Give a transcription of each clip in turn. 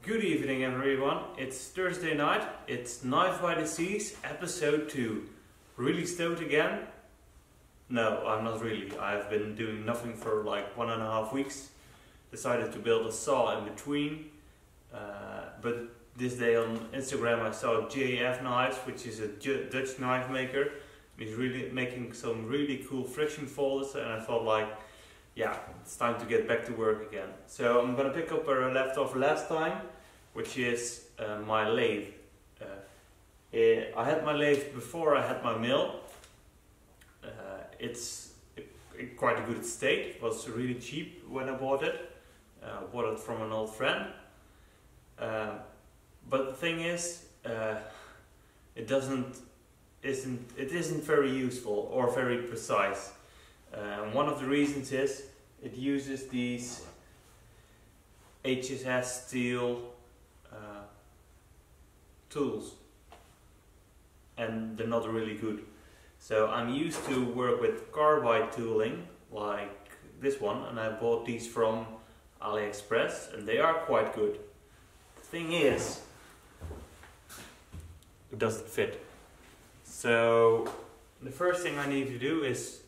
Good evening everyone, it's Thursday night, it's Knife by the Seas, episode 2. Really stoked again? No, I'm not really. I've been doing nothing for like 1.5 weeks. Decided to build a saw in between. But this day on Instagram I saw JF Knives, which is a Dutch knife maker. He's really making some really cool friction folders, and I thought like, yeah, it's time to get back to work again. So I'm gonna pick up where I left off last time, which is my lathe. I had my lathe before I had my mill. It's in quite a good state. It was really cheap when I bought it. Bought it from an old friend. But the thing is, it isn't very useful or very precise. One of the reasons is it uses these HSS steel tools, and they're not really good. So I'm used to work with carbide tooling like this one, and I bought these from AliExpress and they are quite good. The thing is, it doesn't fit. So the first thing I need to do is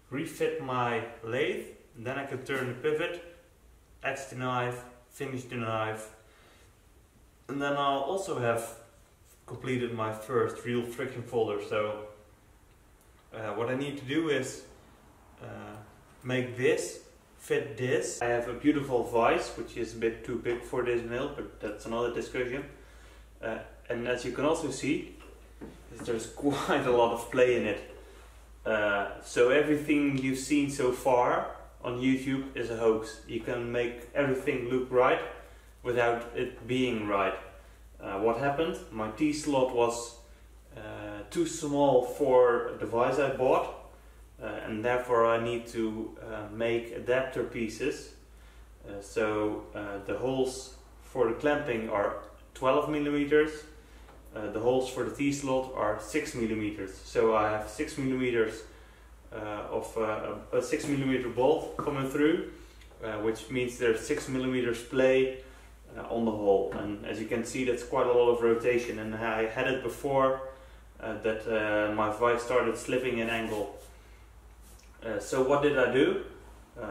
refit my lathe, and then I can turn the pivot, etch the knife, finish the knife, and then I'll also have completed my first real friction folder. So what I need to do is make this fit this. I have a beautiful vise which is a bit too big for this mill, but that's another discussion. And as you can also see, there's quite a lot of play in it. So everything you've seen so far on YouTube is a hoax. You can make everything look right without it being right. What happened? My T-slot was too small for the vise I bought, and therefore I need to make adapter pieces. So the holes for the clamping are 12 millimeters. The holes for the T-slot are 6 millimeters. So I have 6 millimeters of a 6 millimeter bolt coming through, which means there's 6 millimeters play on the hole. And as you can see, that's quite a lot of rotation. And I had it before that my vise started slipping in angle. So what did I do?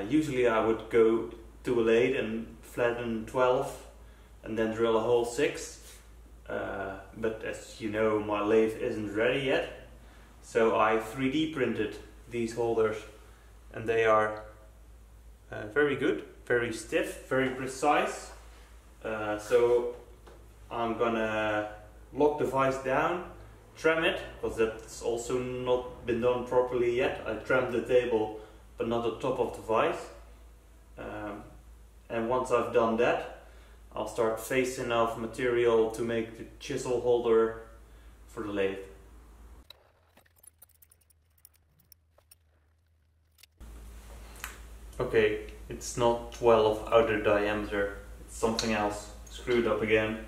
Usually I would go to a lathe and flatten 12 and then drill a hole 6. But as you know, my lathe isn't ready yet, so I 3D printed these holders, and they are very good, very stiff, very precise. So I'm gonna lock the vise down, tram it, because that's also not been done properly yet. I trammed the table but not the top of the vise, and once I've done that, I'll start facing off material to make the chisel holder for the lathe. Okay, it's not 12 outer diameter, it's something else. Screwed up again.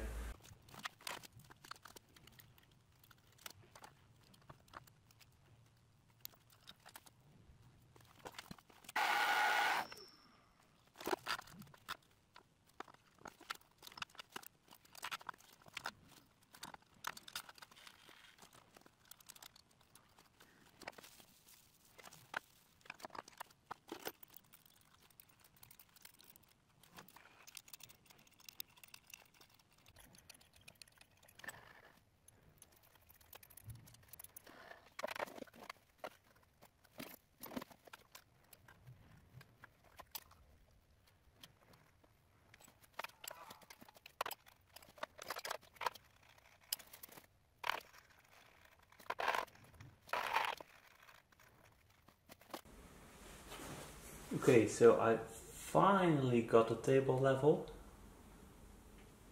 Okay, so I finally got the table level.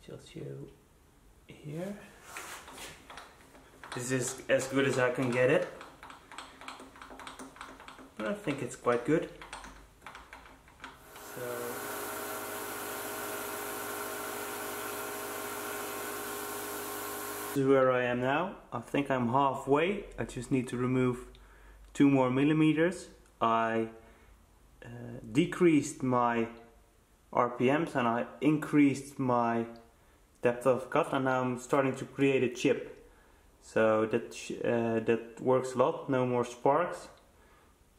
Just show here. This is as good as I can get it. I think it's quite good. So this is where I am now. I think I'm halfway. I just need to remove 2 more millimeters. I decreased my RPMs, and I increased my depth of cut, and now I'm starting to create a chip. So that works a lot. No more sparks,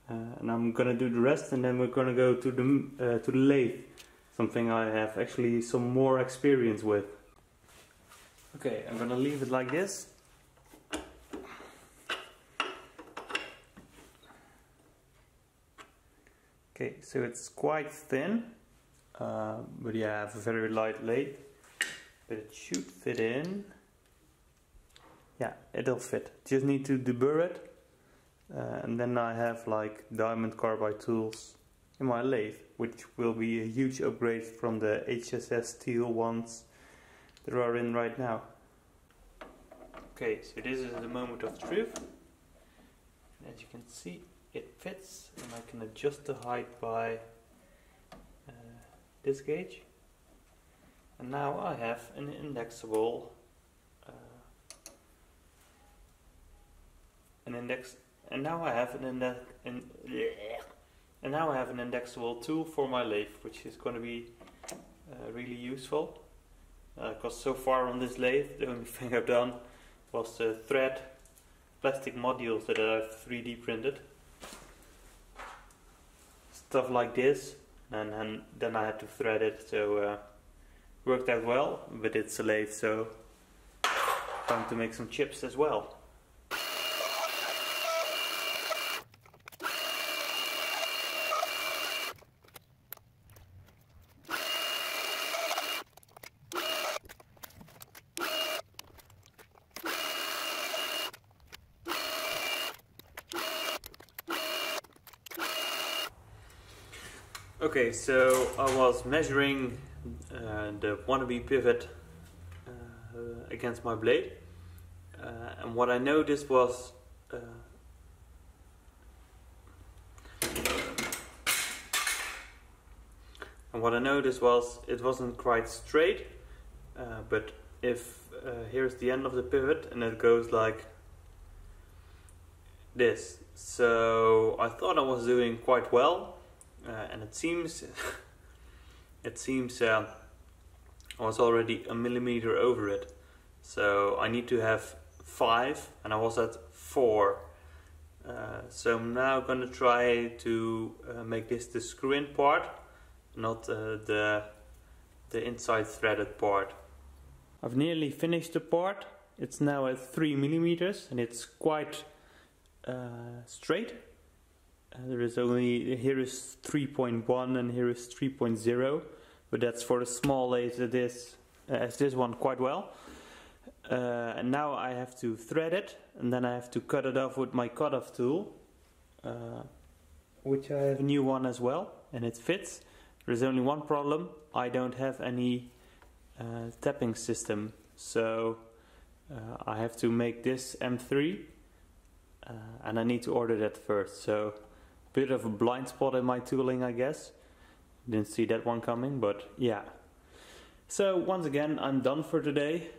and I'm gonna do the rest, and then we're gonna go to the lathe, something I have actually some more experience with. Okay, I'm gonna leave it like this. Okay, so it's quite thin, but yeah, I have a very light lathe, but it should fit in. Yeah, it'll fit. Just need to deburr it, and then I have like diamond carbide tools in my lathe, which will be a huge upgrade from the HSS steel ones that are in right now. Okay, so this is the moment of truth. As you can see, it fits, and I can adjust the height by this gauge. And now I have an indexable indexable tool for my lathe, which is going to be really useful. Because so far on this lathe, the only thing I've done was thread plastic modules that I've 3D printed. Stuff like this, and then I had to thread it, so worked out well, but it's a lathe, so time to make some chips as well. Okay, so I was measuring the wannabe pivot against my blade, and what I noticed was it wasn't quite straight, but if here's the end of the pivot, and it goes like this. So I thought I was doing quite well. And it seems I was already a millimeter over it, so I need to have 5, and I was at 4. So I'm now going to try to make this the screw-in part, not the inside threaded part. I've nearly finished the part. It's now at 3 millimeters, and it's quite straight. There is only, here is 3.1 and here is 3.0, but that's for the small lathe as this one quite well. And now I have to thread it, and then I have to cut it off with my cut-off tool, which I have a new one as well, and it fits. There's only one problem: I don't have any tapping system, so I have to make this M3, and I need to order that first. So bit of a blind spot in my tooling, I guess. Didn't see that one coming, but yeah. So once again, I'm done for today.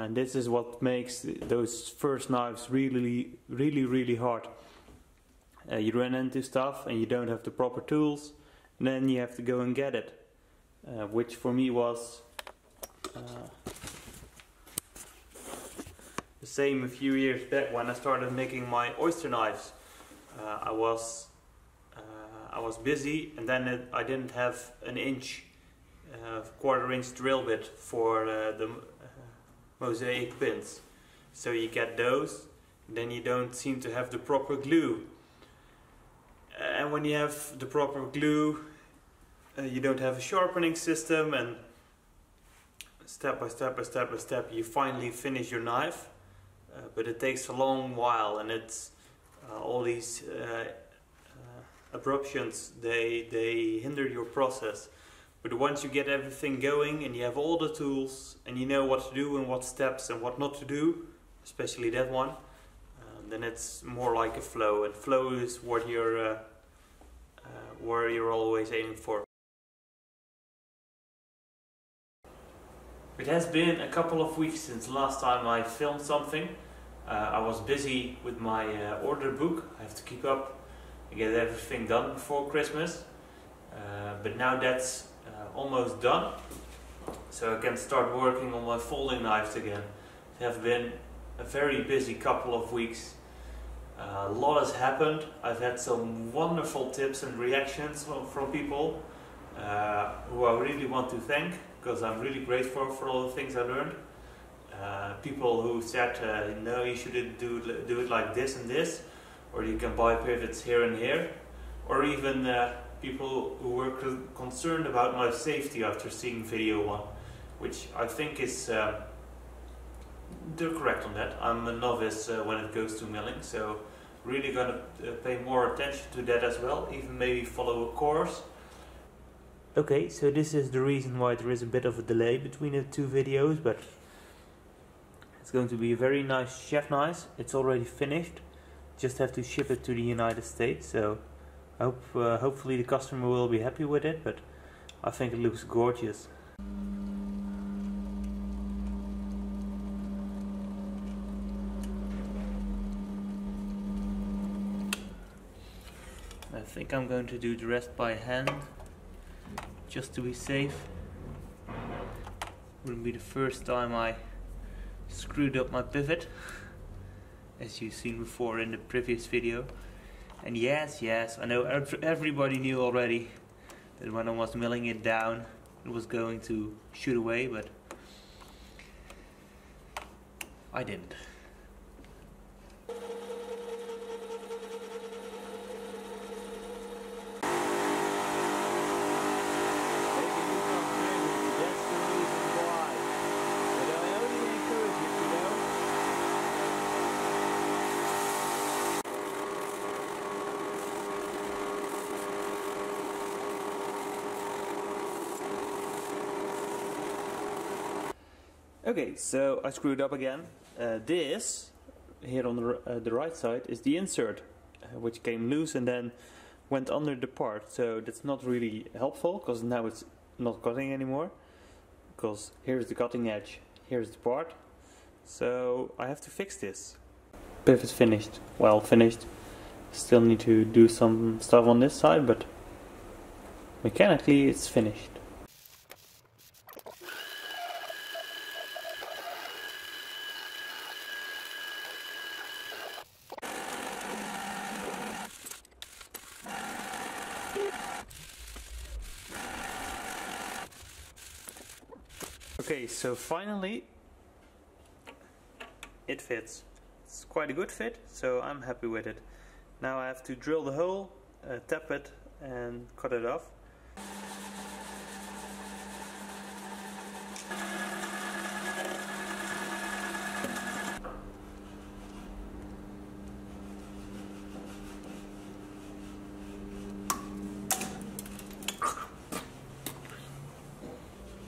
This is what makes those first knives really hard. You run into stuff and you don't have the proper tools, and then you have to go and get it, which for me was the same a few years back when I started making my oyster knives. I was busy, and then I didn't have an inch, quarter-inch drill bit for the mosaic pins. So you get those, and then you don't seem to have the proper glue. And when you have the proper glue, you don't have a sharpening system, and step by step you finally finish your knife. But it takes a long while, and it's all these abruptions, they hinder your process. But once you get everything going and you have all the tools and you know what to do and what steps and what not to do, especially that one, then it's more like a flow, and flow is what you're where you're always aiming for. It has been a couple of weeks since last time I filmed something. I was busy with my order book. I have to keep up and get everything done before Christmas. But now that's almost done, so I can start working on my folding knives again. It have been a very busy couple of weeks. A lot has happened. I've had some wonderful tips and reactions from people who I really want to thank, because I'm really grateful for all the things I learned. People who said, no, you shouldn't do it like this and this, or you can buy pivots here and here, or even people who were concerned about my safety after seeing video 1, which I think is they're correct on that. I'm a novice when it goes to milling, so really gonna pay more attention to that as well, even maybe follow a course. Okay, so this is the reason why there is a bit of a delay between the two videos, but it's going to be a very nice chef knife. It's already finished, just have to ship it to the United States, so hopefully the customer will be happy with it, but I think it looks gorgeous. I think I'm going to do the rest by hand, just to be safe. Wouldn't be the first time I screwed up my pivot, as you've seen before in the previous video. And yes, I know everybody knew already that when I was milling it down it was going to shoot away, but I didn't. Okay, so I screwed up again. This here on the right side is the insert, which came loose and then went under the part. So that's not really helpful, because now it's not cutting anymore. Because here's the cutting edge, here's the part. So I have to fix this. Pivot finished. Well, finished. Still need to do some stuff on this side, but mechanically it's finished. Okay, so finally it fits. It's quite a good fit, so I'm happy with it. Now I have to drill the hole, tap it and cut it off.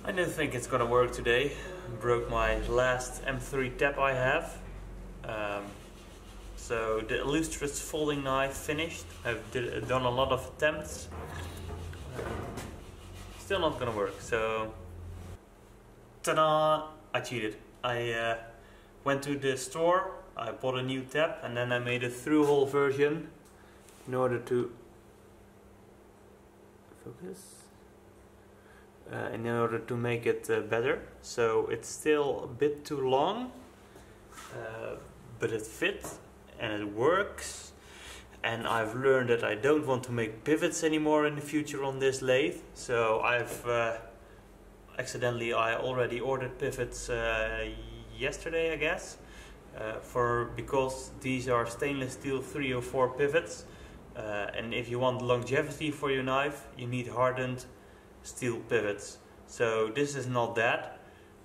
I don't think it's gonna work today. Broke my last M3 tap I have. So the illustrious folding knife finished. I've done a lot of attempts. Still not gonna work. So, ta-da! I cheated. I went to the store, I bought a new tap, and then I made a through-hole version in order to focus. In order to make it better. So it's still a bit too long, but it fits and it works. And I've learned that I don't want to make pivots anymore in the future on this lathe. So I've I already ordered pivots yesterday, I guess, because these are stainless steel 304 pivots, and if you want longevity for your knife, you need hardened steel pivots. So this is not that.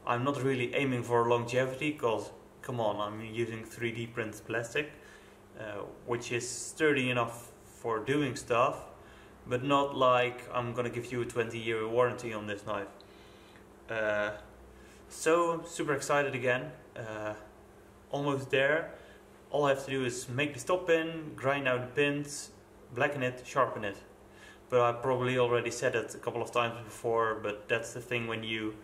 I'm not really aiming for longevity, because come on, I'm using 3D printed plastic, which is sturdy enough for doing stuff, but not like I'm gonna give you a 20-year warranty on this knife. So super excited again. Almost there. All I have to do is make the stop pin, grind out the pins, blacken it, sharpen it. But I probably already said it a couple of times before, but that's the thing when you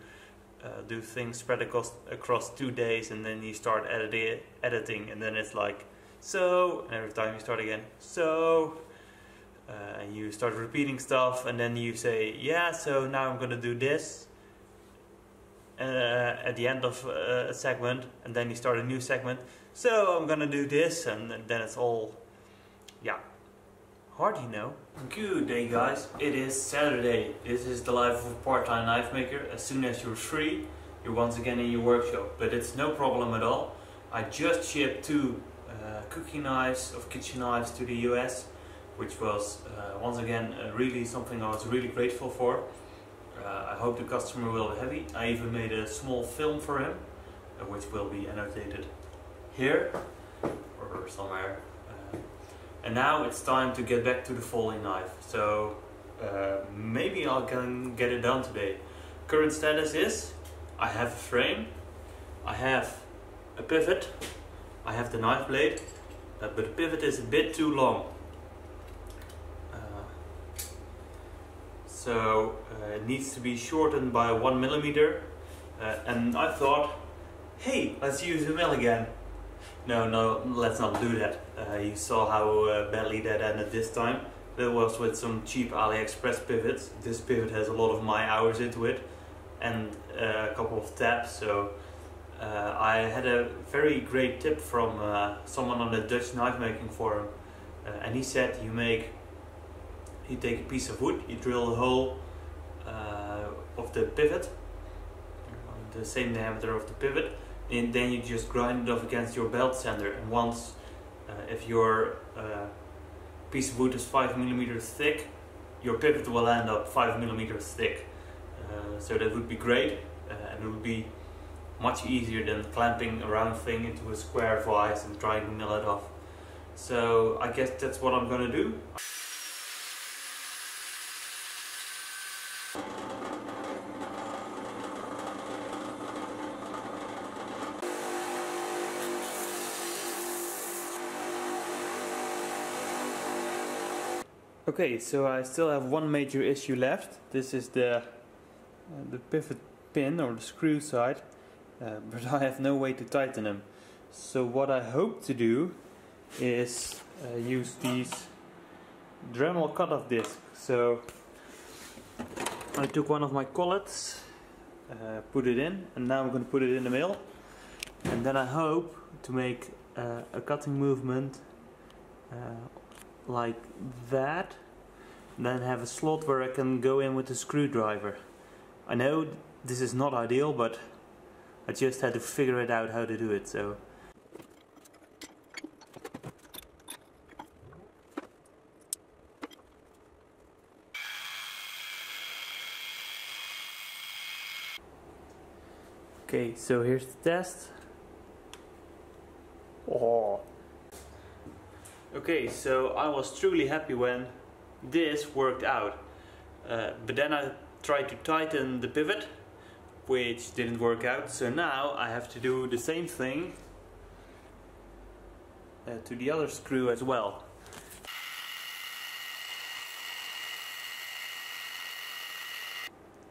do things spread across 2 days, and then you start editing, and then it's like, so, and every time you start again, so, and you start repeating stuff, and then you say, yeah, so now I'm gonna do this at the end of a segment, and then you start a new segment, so I'm gonna do this, and then it's all, yeah, hard, you know. Good day, guys. It is Saturday. This is the life of a part-time knife maker. As soon as you're free, you're once again in your workshop, but it's no problem at all. I just shipped 2 cooking knives of kitchen knives to the US, which was once again really something I was really grateful for. I hope the customer will be happy. I even made a small film for him, which will be annotated here or somewhere. And now it's time to get back to the folding knife. So maybe I can get it done today. Current status is I have a frame, I have a pivot, I have the knife blade, but the pivot is a bit too long. So it needs to be shortened by 1 millimeter. And I thought, hey, let's use a mill again. No, let's not do that. You saw how badly that ended this time. That was with some cheap AliExpress pivots. This pivot has a lot of my hours into it and a couple of tabs. So I had a very great tip from someone on the Dutch knife making forum, and he said you take a piece of wood, you drill a hole of the pivot, the same diameter of the pivot, and then you just grind it off against your belt sander. And once, if your piece of wood is 5 millimeters thick, your pivot will end up 5 millimeters thick. So that would be great, and it would be much easier than clamping a round thing into a square vise and trying to mill it off. So I guess that's what I'm gonna do. Okay, so I still have one major issue left. This is the pivot pin or the screw side, but I have no way to tighten them. So what I hope to do is use these Dremel cutoff discs. So I took one of my collets, put it in, and now I'm going to put it in the mill. And then I hope to make a cutting movement like that, then have a slot where I can go in with the screwdriver. I know this is not ideal, but I just had to figure it out how to do it. So okay, so here's the test. Oh. Okay, so I was truly happy when this worked out, but then I tried to tighten the pivot, which didn't work out. So now I have to do the same thing to the other screw as well.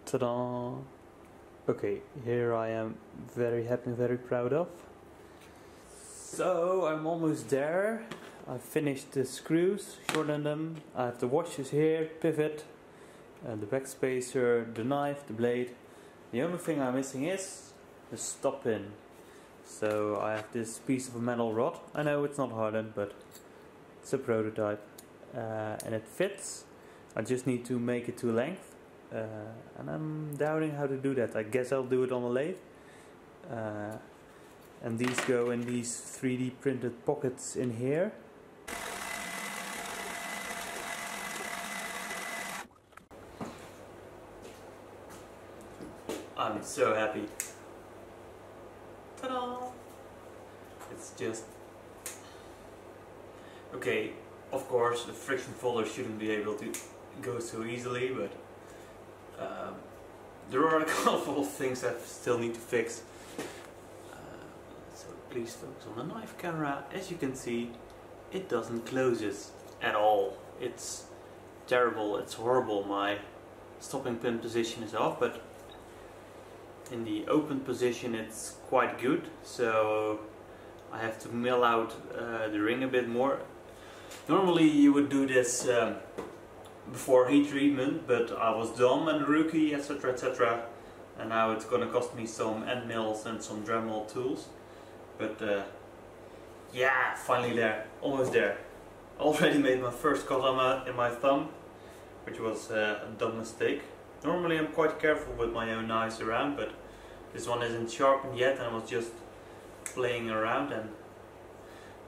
Ta-da! Okay, here I am very happy and very proud of. So I'm almost there. I've finished the screws, shortened them. I have the washers here, pivot, the back spacer, the knife, the blade. The only thing I'm missing is the stop pin. So I have this piece of a metal rod. I know it's not hardened, but it's a prototype. And it fits. I just need to make it to length. And I'm doubting how to do that. I guess I'll do it on the lathe. And these go in these 3D printed pockets in here. I'm so happy. Ta-da! It's just... Okay, of course the friction folder shouldn't be able to go so easily, but there are a couple of things I still need to fix. So please focus on the knife camera. As you can see, it doesn't close at all. It's terrible, it's horrible. My stopping pin position is off, but in the open position it's quite good, so I have to mill out the ring a bit more. Normally you would do this before heat treatment, but I was dumb and rookie, etc, etc, and now it's gonna cost me some end mills and some Dremel tools. But yeah, finally there, almost there. Already made my first cut in my thumb, which was a dumb mistake. Normally I'm quite careful with my own knives around, but this one isn't sharpened yet and I was just playing around, and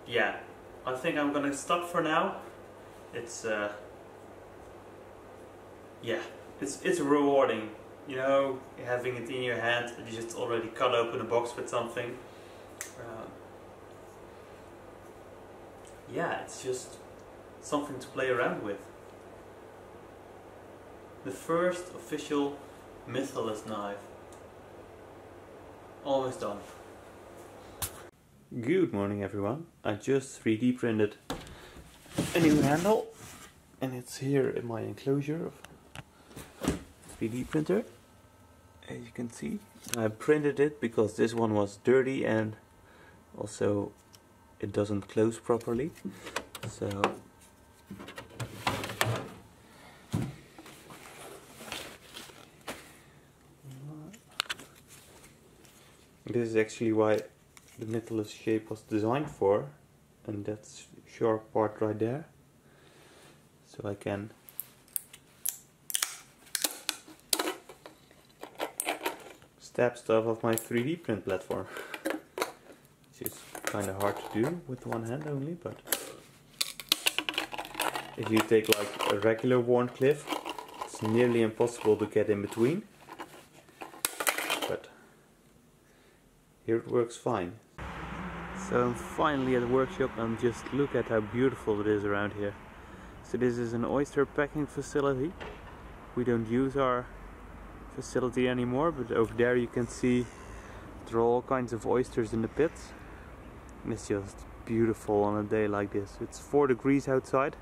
yeah, I think I'm gonna stop for now. It's yeah, it's rewarding, you know, having it in your hand and you just already cut open a box with something. Yeah, it's just something to play around with. The first official mitherless knife. Almost done. Good morning everyone. I just 3D printed a new handle and it's here in my enclosure of 3D printer. As you can see, I printed it because this one was dirty and also it doesn't close properly. So this is actually why the mitherless shape was designed for, and that's sharp part right there, so I can stab stuff off my 3D print platform, which is kind of hard to do with one hand only, but if you take like a regular worn cliff, it's nearly impossible to get in between, but here it works fine. So I'm finally at the workshop and just look at how beautiful it is around here. So this is an oyster packing facility. We don't use our facility anymore, but over there you can see there are all kinds of oysters in the pits. And it's just beautiful on a day like this. It's 4 degrees outside.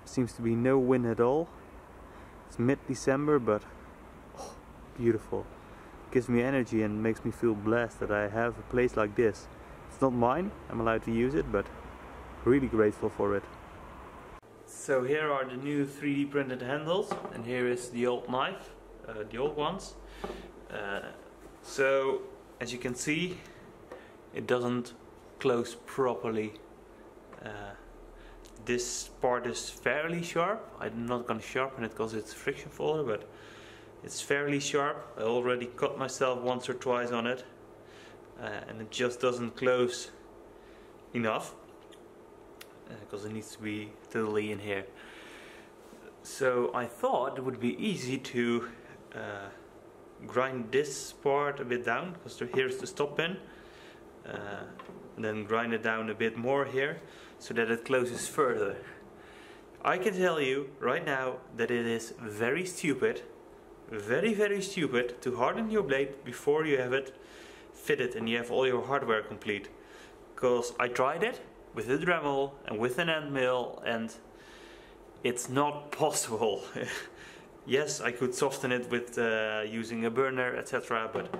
Seems to be no wind at all. It's mid-December, but oh, beautiful. Gives me energy and makes me feel blessed that I have a place like this. It's not mine, I'm allowed to use it, but really grateful for it. So here are the new 3D printed handles, and here is the old knife, the old ones. So as you can see, it doesn't close properly. This part is fairly sharp. I'm not going to sharpen it because it's friction folder, but it's fairly sharp. I already cut myself once or twice on it, and it just doesn't close enough because it needs to be totally in here. So I thought it would be easy to grind this part a bit down, because here's the stop pin, and then grind it down a bit more here so that it closes further. I can tell you right now that it is very stupid, very stupid to harden your blade before you have it fitted and you have all your hardware complete. Because I tried it with a Dremel and with an end mill and it's not possible. Yes, I could soften it with using a burner, etc., but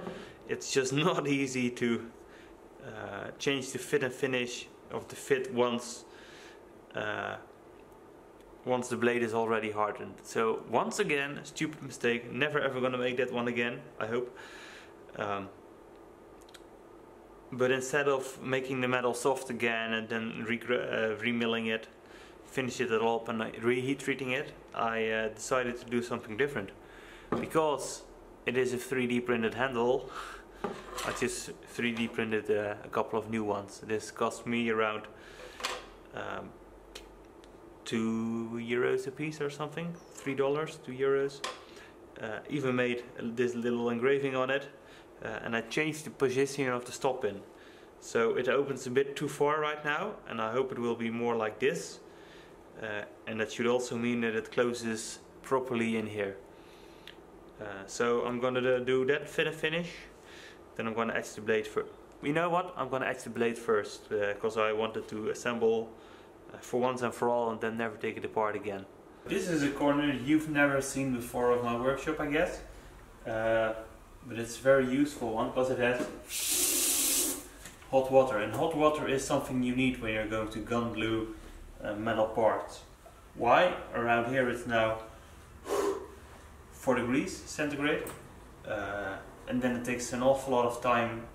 it's just not easy to change the fit and finish of the fit once the blade is already hardened. So once again, a stupid mistake. Never ever gonna make that one again, I hope. But instead of making the metal soft again and then remilling it, finish it all up and reheat treating it, I decided to do something different. Because it is a 3D printed handle, I just 3D printed a couple of new ones. This cost me around €2 a piece or something, $3, €2. Even made this little engraving on it, and I changed the position of the stop pin. So it opens a bit too far right now, and I hope it will be more like this. And that should also mean that it closes properly in here. So I'm gonna do that fit and finish. Then I'm gonna etch the blade first. You know what? I'm gonna etch the blade first, because I wanted to assemble for once and for all and then never take it apart again. This is a corner you've never seen before of my workshop, I guess. But it's a very useful one because it has hot water. And hot water is something you need when you're going to gun glue metal parts. Why? Around here it's now 4 degrees centigrade, and then it takes an awful lot of time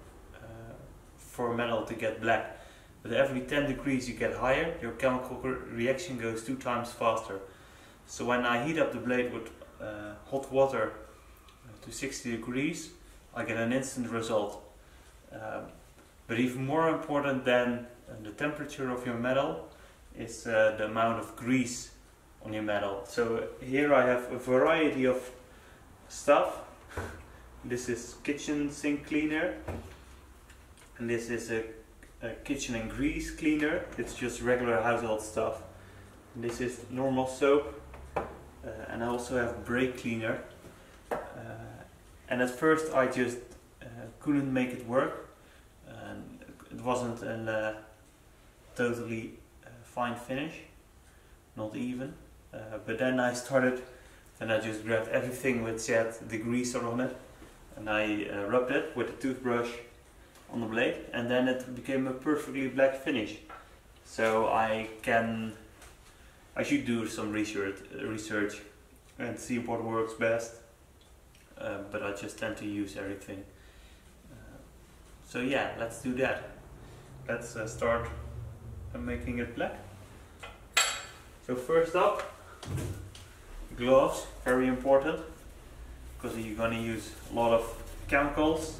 for metal to get black. But every 10 degrees you get higher, your chemical reaction goes 2 times faster. So when I heat up the blade with hot water to 60 degrees, I get an instant result. But even more important than the temperature of your metal is the amount of grease on your metal. So here I have a variety of stuff. This is kitchen sink cleaner, and this is a kitchen and grease cleaner. It's just regular household stuff. And this is normal soap, and I also have brake cleaner. And at first I just couldn't make it work, and it wasn't a totally fine finish, not even. But then I just grabbed everything which had the grease on it, and I rubbed it with a toothbrush on the blade, and then it became a perfectly black finish. So I should do some research and see what works best, but I just tend to use everything. So yeah, let's do that. Let's start making it black. So first up, gloves, very important, because you're going to use a lot of chemicals.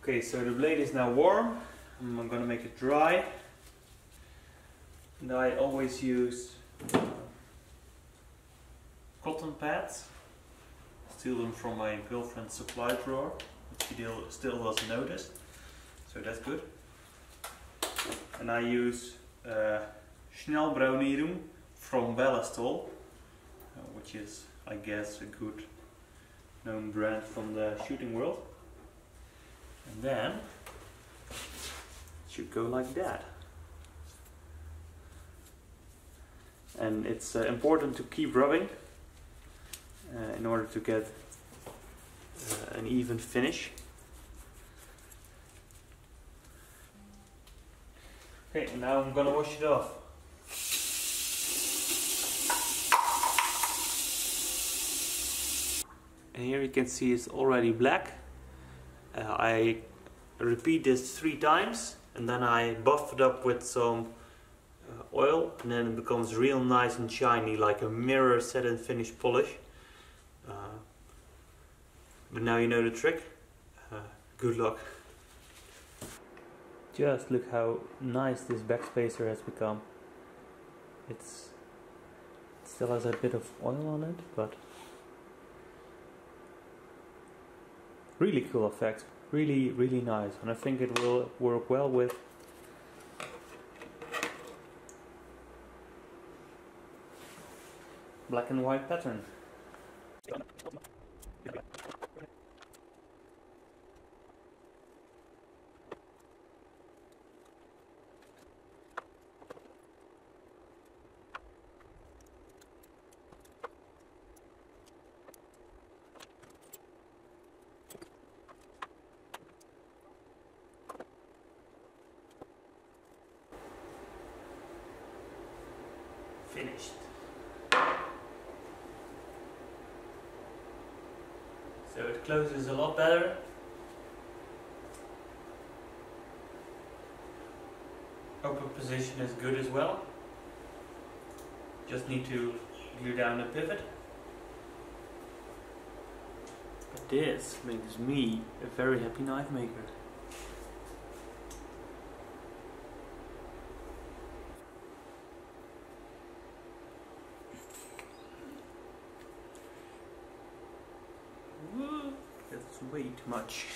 Okay, so the blade is now warm. I'm going to make it dry. And I always use cotton pads. Steal them from my girlfriend's supply drawer, which she still doesn't notice. So that's good. And I use Snellbraunierum from Ballastol, which is, I guess, a good known brand from the shooting world. And then it should go like that. And it's important to keep rubbing in order to get an even finish. Okay, now I'm gonna wash it off. And here you can see it's already black. I repeat this 3 times, and then I buff it up with some oil, and then it becomes real nice and shiny, like a mirror set and finish polish. But now you know the trick. Good luck. Just look how nice this backspacer has become. It still has a bit of oil on it, but really cool effect. Really, really nice, and I think it will work well with black and white pattern. Finished. So it closes a lot better. Open position is good as well. Just need to glue down the pivot. But this makes me a very happy knife maker. That's way too much.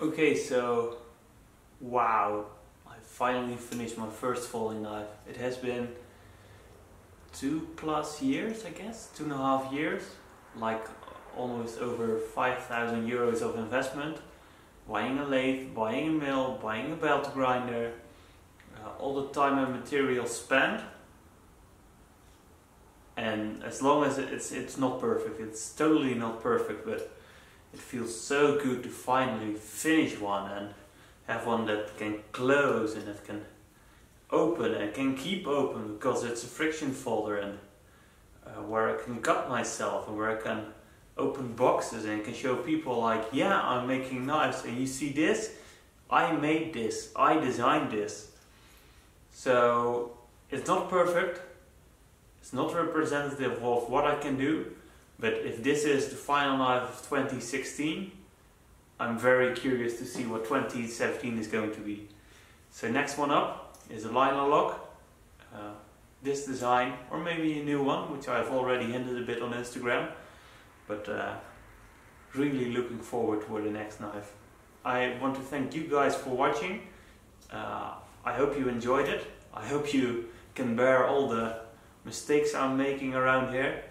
Okay, so wow, I finally finished my first folding knife. It has been 2+ years, I guess, 2.5 years, like almost over 5,000 euros of investment, buying a lathe, buying a mill, buying a belt grinder, all the time and material spent. And as long as it's not perfect, it's totally not perfect, but it feels so good to finally finish one and have one that can close and that can open and can keep open, because it's a friction folder, and where I can cut myself and where I can open boxes and can show people like, yeah, I'm making knives and you see this, I made this, I designed this. So it's not perfect, it's not representative of what I can do, but if this is the final knife of 2016, I'm very curious to see what 2017 is going to be. So next one up is a liner lock. This design, or maybe a new one, which I've already hinted a bit on Instagram, but really looking forward for the next knife. I want to thank you guys for watching. I hope you enjoyed it. I hope you can bear all the mistakes I'm making around here.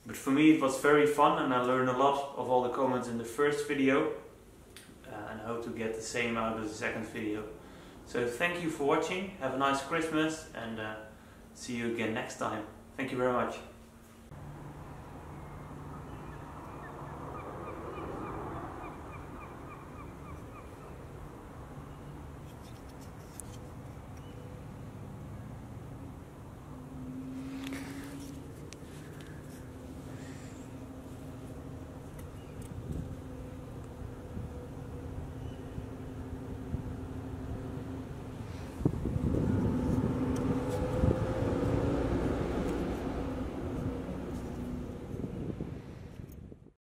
But for me it was very fun, and I learned a lot of all the comments in the first video. And I hope to get the same out of the second video. So thank you for watching, have a nice Christmas, and see you again next time. Thank you very much.